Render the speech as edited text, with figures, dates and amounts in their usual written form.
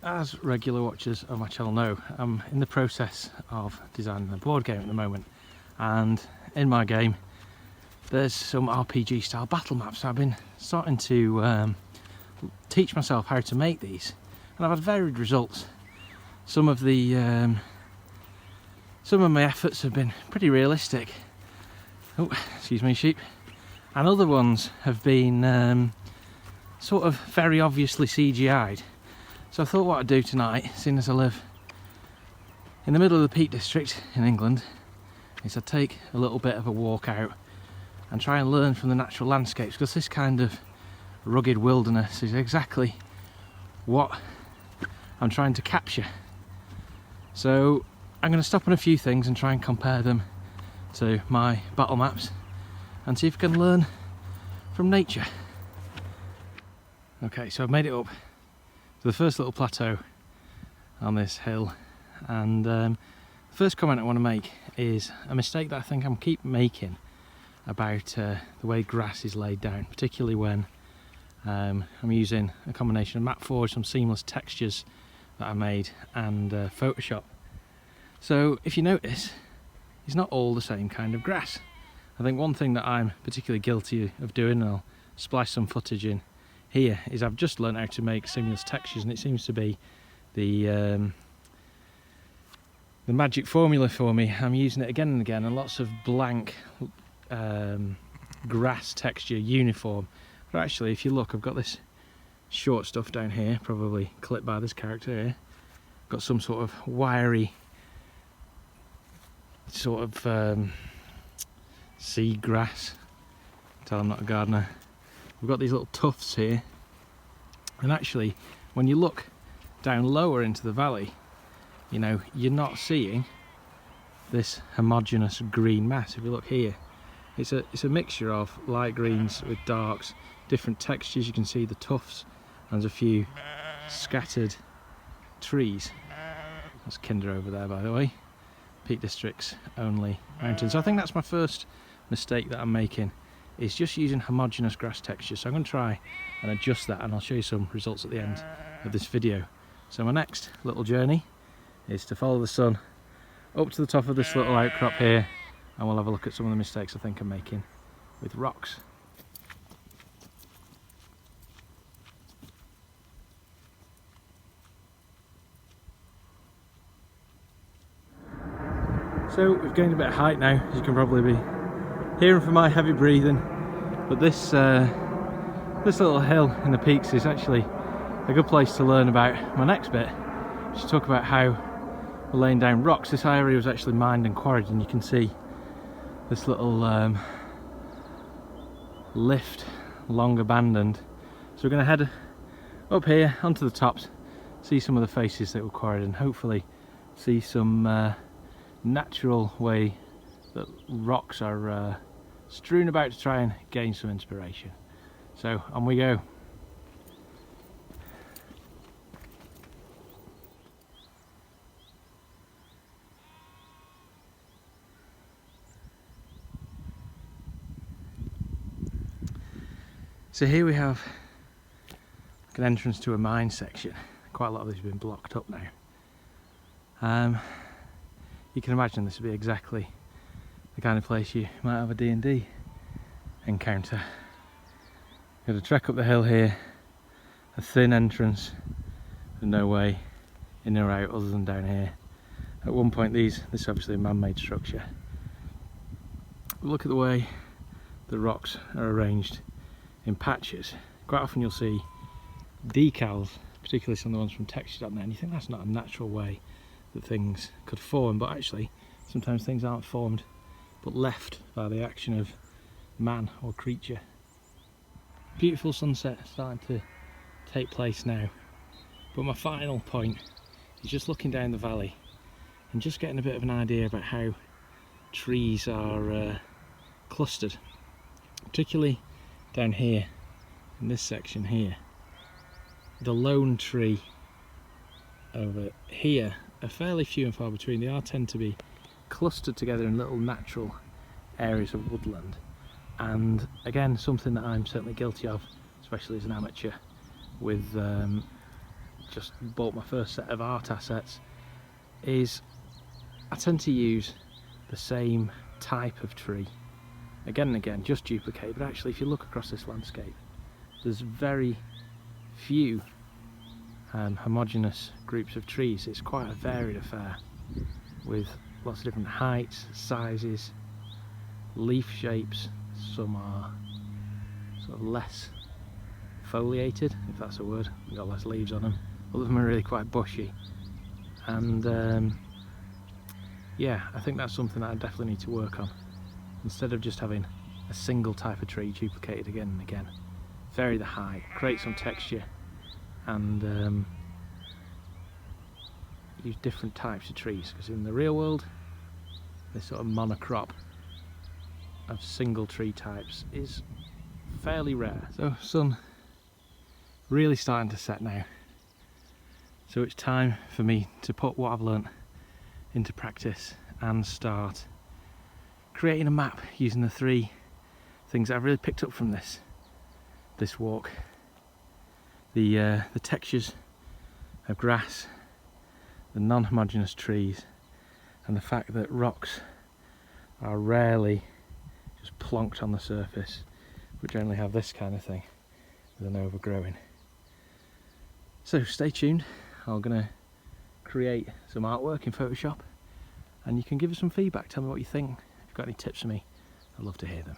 as regular watchers of my channel know, I'm in the process of designing a board game at the moment, and in my game there's some RPG style battle maps. So I've been starting to teach myself how to make these, and I've had varied results. Some of my efforts have been pretty realistic. Oh, excuse me, sheep. And other ones have been sort of very obviously CGI'd. So I thought what I'd do tonight, seeing as I live in the middle of the Peak District in England, is I'd take a little bit of a walk out and try and learn from the natural landscapes, because this kind of rugged wilderness is exactly what I'm trying to capture. So I'm going to stop on a few things and try and compare them to my battle maps and see if I can learn from nature. Okay, so I've made it up to the first little plateau on this hill, and the first comment I want to make is a mistake that I think I'm keep making about the way grass is laid down, particularly when I'm using a combination of Map Forge, some seamless textures that I made, and Photoshop. So if you notice, it's not all the same kind of grass. I think one thing that I'm particularly guilty of doing, and I'll splice some footage in here, is I've just learned how to make seamless textures, and it seems to be the magic formula for me. I'm using it again and again, and lots of blank grass texture, uniform. But actually, if you look, I've got this short stuff down here, probably clipped by this character here. Got some sort of wiry sort of sea grass. Tell I'm not a gardener. We've got these little tufts here, and actually when you look down lower into the valley, you know, you're not seeing this homogeneous green mass. If you look here, it's a mixture of light greens with darks, different textures. You can see the tufts, and there's a few scattered trees. That's Kinder over there, by the way. Peak District's only mountain. So I think that's my first mistake that I'm making, is just using homogeneous grass texture. So I'm going to try and adjust that, and I'll show you some results at the end of this video. So my next little journey is to follow the sun up to the top of this little outcrop here, and we'll have a look at some of the mistakes I think I'm making with rocks. So we've gained a bit of height now, as you can probably be hearing from my heavy breathing, but this little hill in the peaks is actually a good place to learn about my next bit, which is talk about how we're laying down rocks. This area was actually mined and quarried, and you can see this little lift long abandoned. So we're going to head up here onto the tops, see some of the faces that were quarried, and hopefully see some natural way that rocks are strewn about to try and gain some inspiration. So on we go. So here we have an entrance to a mine section. Quite a lot of this has been blocked up now. You can imagine this would be exactly the kind of place you might have a D&D encounter. Got to trek up the hill here, a thin entrance, with no way in or out other than down here. At one point this is obviously a man-made structure. Look at the way the rocks are arranged in patches. Quite often you'll see decals, particularly some of the ones from Textured up there, and you think that's not a natural way that things could form, but actually sometimes things aren't formed but left by the action of man or creature. Beautiful sunset starting to take place now, but my final point is just looking down the valley and just getting a bit of an idea about how trees are clustered, particularly down here in this section here. The lone tree over here are fairly few and far between. They tend to be clustered together in little natural areas of woodland, and again something that I'm certainly guilty of, especially as an amateur, with just bought my first set of art assets, is I tend to use the same type of tree again and again, just duplicate. But actually, if you look across this landscape, there's very few homogeneous groups of trees. It's quite a varied affair with lots of different heights, sizes, leaf shapes. Some are sort of less foliated, if that's a word, they've got less leaves on them. All of them are really quite bushy, and yeah, I think that's something that I definitely need to work on. Instead of just having a single type of tree duplicated again and again, vary the height, create some texture, and use different types of trees, because in the real world this sort of monocrop of single tree types is fairly rare. So sun really starting to set now, so it's time for me to put what I've learnt into practice and start creating a map using the 3 things that I've really picked up from this walk. The textures of grass, the non-homogeneous trees, and the fact that rocks are rarely just plonked on the surface, but generally have this kind of thing with an overgrowing. So stay tuned, I'm going to create some artwork in Photoshop, and you can give us some feedback, tell me what you think. If you've got any tips for me, I'd love to hear them.